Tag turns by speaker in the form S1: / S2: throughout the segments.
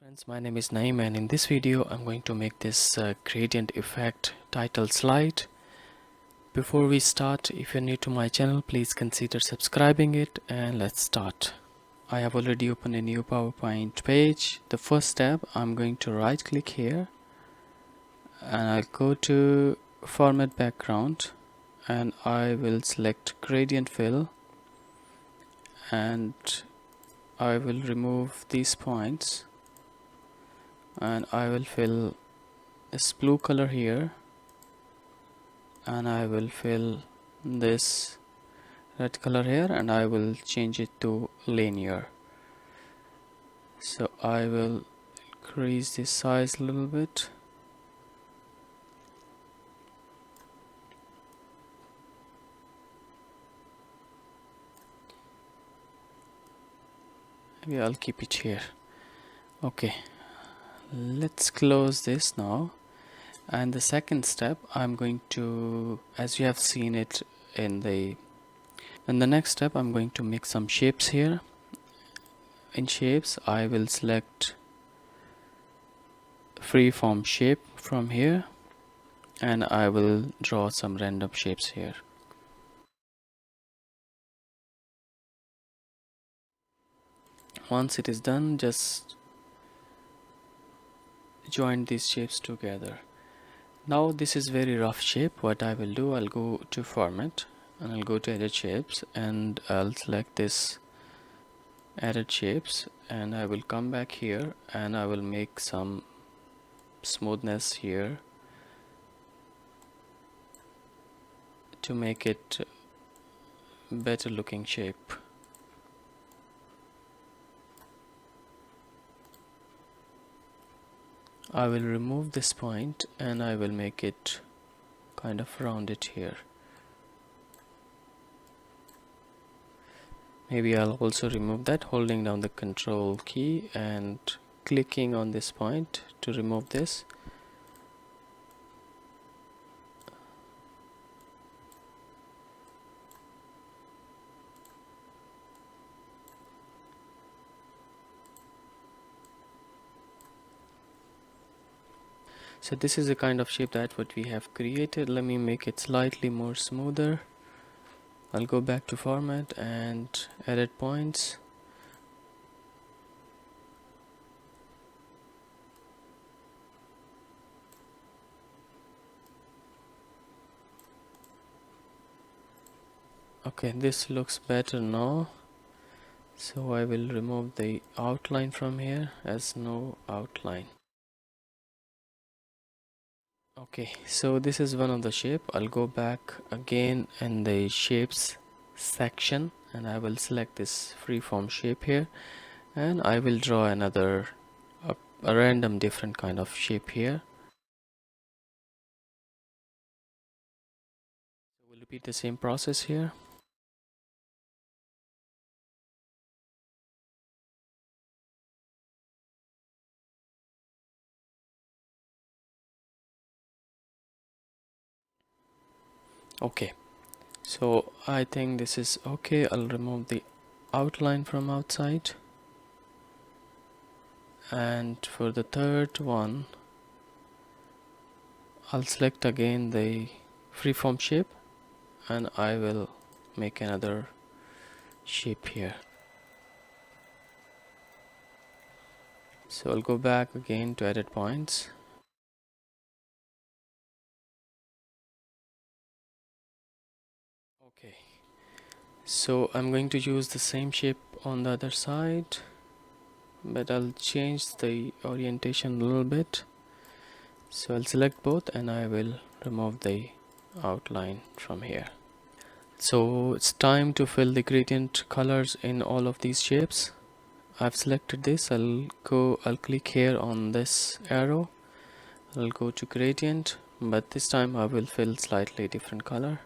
S1: Friends, my name is Naeem, and in this video I'm going to make this gradient effect title slide. Before we start, if you're new to my channel, please consider subscribing it, and let's start. I have already opened a new PowerPoint page. The first step, I'm going to right click here and I'll go to format background and I will select gradient fill and I will remove these points and I will fill this blue color here and I will fill this red color here and I will change it to linear. So I will increase this size a little bit. Maybe I'll keep it here. Okay, let's close this now. And the second step, I'm going to, as you have seen it in the next step, I'm going to make some shapes here. In shapes, I will select freeform shape from here and I will draw some random shapes here. Once it is done, just join these shapes together. Now this is very rough shape. What I will do, I'll go to format and I'll go to edit shapes and I'll select this edit shapes and I will come back here and I will make some smoothness here to make it better looking shape. I will remove this point and I will make it kind of rounded here. Maybe I'll also remove that, holding down the control key and clicking on this point to remove this. So this is the kind of shape that what we have created. Let me make it slightly more smoother. I'll go back to format and edit points. Okay, this looks better now. So I will remove the outline from here as no outline. Okay, so this is one of the shape. I'll go back again in the shapes section and I will select this freeform shape here and I will draw another a random different kind of shape here. So we'll repeat the same process here. Okay, so I think this is okay. I'll remove the outline from outside, and for the third one I'll select again the freeform shape and I will make another shape here. So I'll go back again to edit points. Okay, so I'm going to use the same shape on the other side, but I'll change the orientation a little bit. So I'll select both and I will remove the outline from here. So it's time to fill the gradient colors in all of these shapes. I've selected this. I'll click here on this arrow. I'll go to gradient, but this time I will fill slightly different color.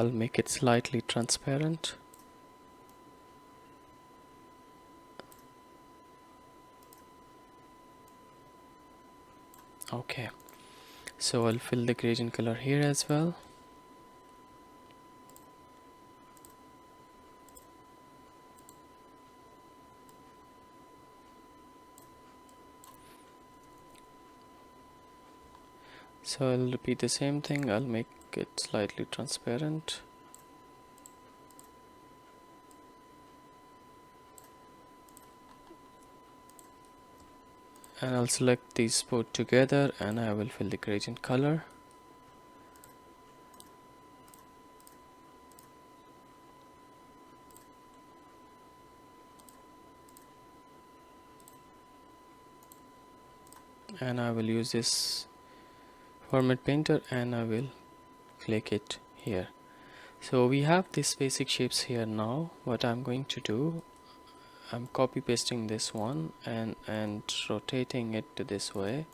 S1: I'll make it slightly transparent. Okay, so I'll fill the gradient color here as well. So I'll repeat the same thing. I'll make it slightly transparent. And I'll select these both together and I will fill the gradient color. And I will use this format painter and I will click it here. So we have these basic shapes here now. What I'm going to do, I'm copy pasting this one and rotating it to this way,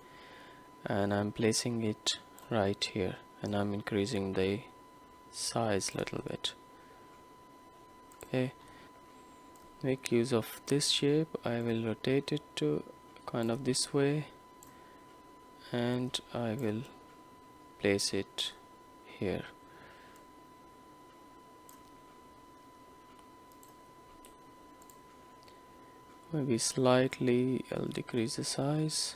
S1: and I'm placing it right here, and I'm increasing the size a little bit. Okay, make use of this shape. I will rotate it to kind of this way and I will place it here. Maybe slightly I'll decrease the size.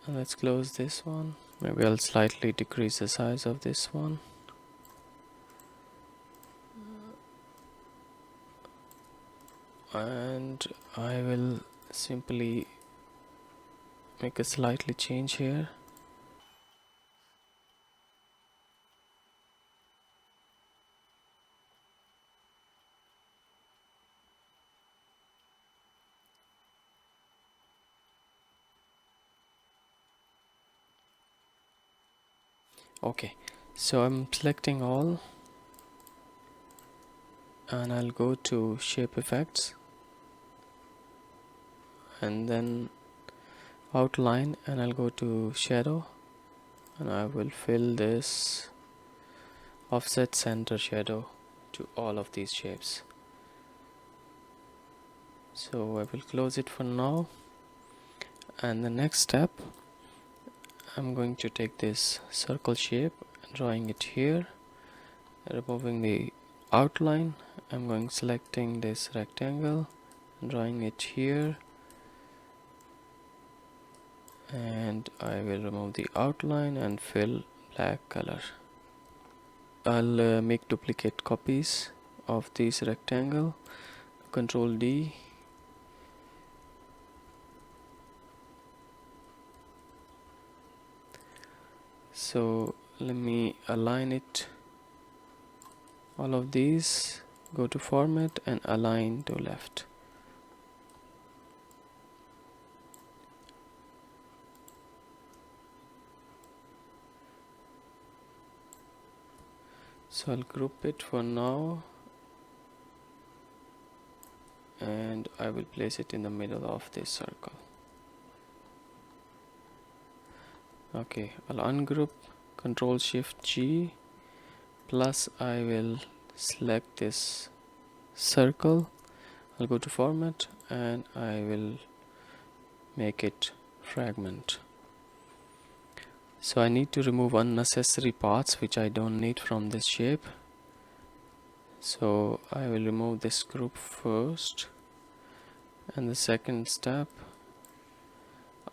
S1: And let's close this one. Maybe I'll slightly decrease the size of this one. And I will simply make a slightly change here. Okay, so I'm selecting all and I'll go to shape effects and then outline, and I'll go to shadow and I will fill this offset center shadow to all of these shapes. So I will close it for now, and the next step, I'm going to take this circle shape, drawing it here, removing the outline. I'm going selecting this rectangle, drawing it here, and I will remove the outline and fill black color. I'll make duplicate copies of this rectangle. Control D. So let me align it, all of these, go to format and align to left. So I'll group it for now and I will place it in the middle of this circle. Okay, I'll ungroup, Control Shift G, plus I will select this circle. I'll go to format and I will make it fragment. So I need to remove unnecessary parts which I don't need from this shape. So I will remove this group first, and the second step,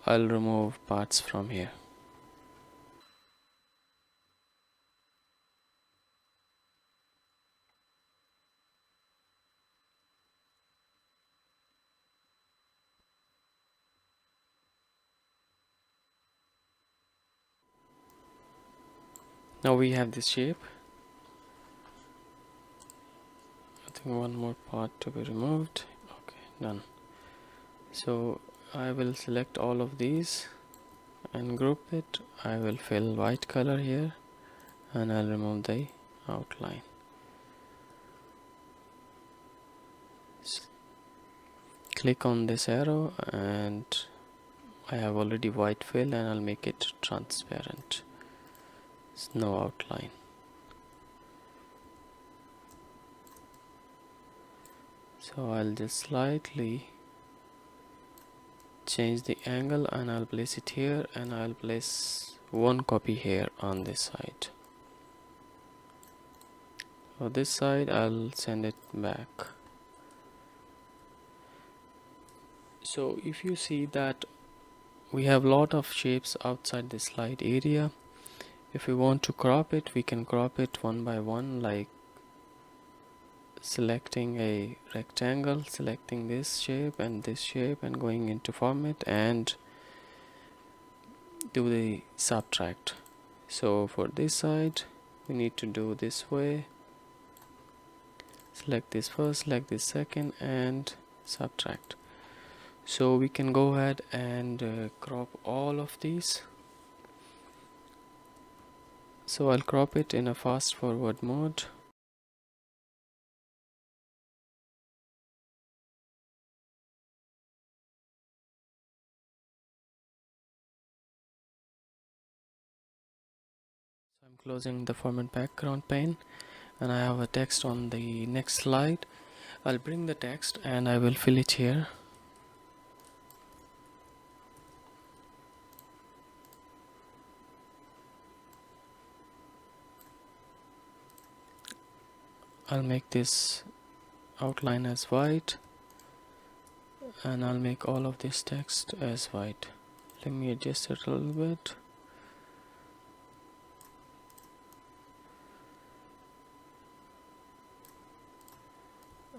S1: I'll remove parts from here. Now we have this shape. I think one more part to be removed. Okay, done. So I will select all of these and group it. I will fill white color here and I'll remove the outline. Click on this arrow and I have already white fill and I'll make it transparent. It's no outline. So I'll just slightly change the angle and I'll place it here, and I'll place one copy here on this side. For this side I'll send it back. So if you see that we have a lot of shapes outside the slide area, if we want to crop it, we can crop it one by one, like selecting a rectangle, selecting this shape and this shape, and going into format and do the subtract. So for this side we need to do this way, select this first, select this second, and subtract. So we can go ahead and crop all of these. So I'll crop it in a fast forward mode. So I'm closing the format background pane, and I have a text on the next slide. I'll bring the text and I will fill it here. I'll make this outline as white, and I'll make all of this text as white. Let me adjust it a little bit.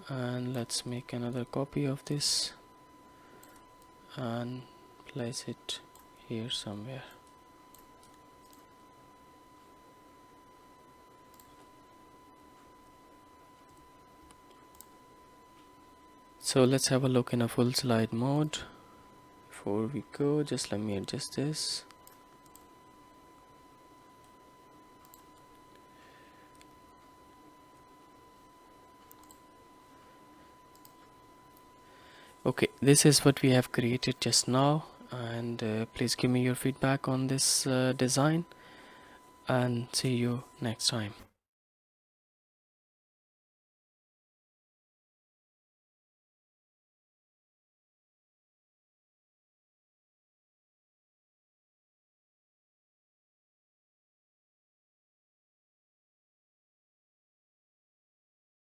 S1: And let's make another copy of this and place it here somewhere. So let's have a look in a full slide mode. Before we go, just let me adjust this. Okay, this is what we have created just now, and please give me your feedback on this design, and see you next time.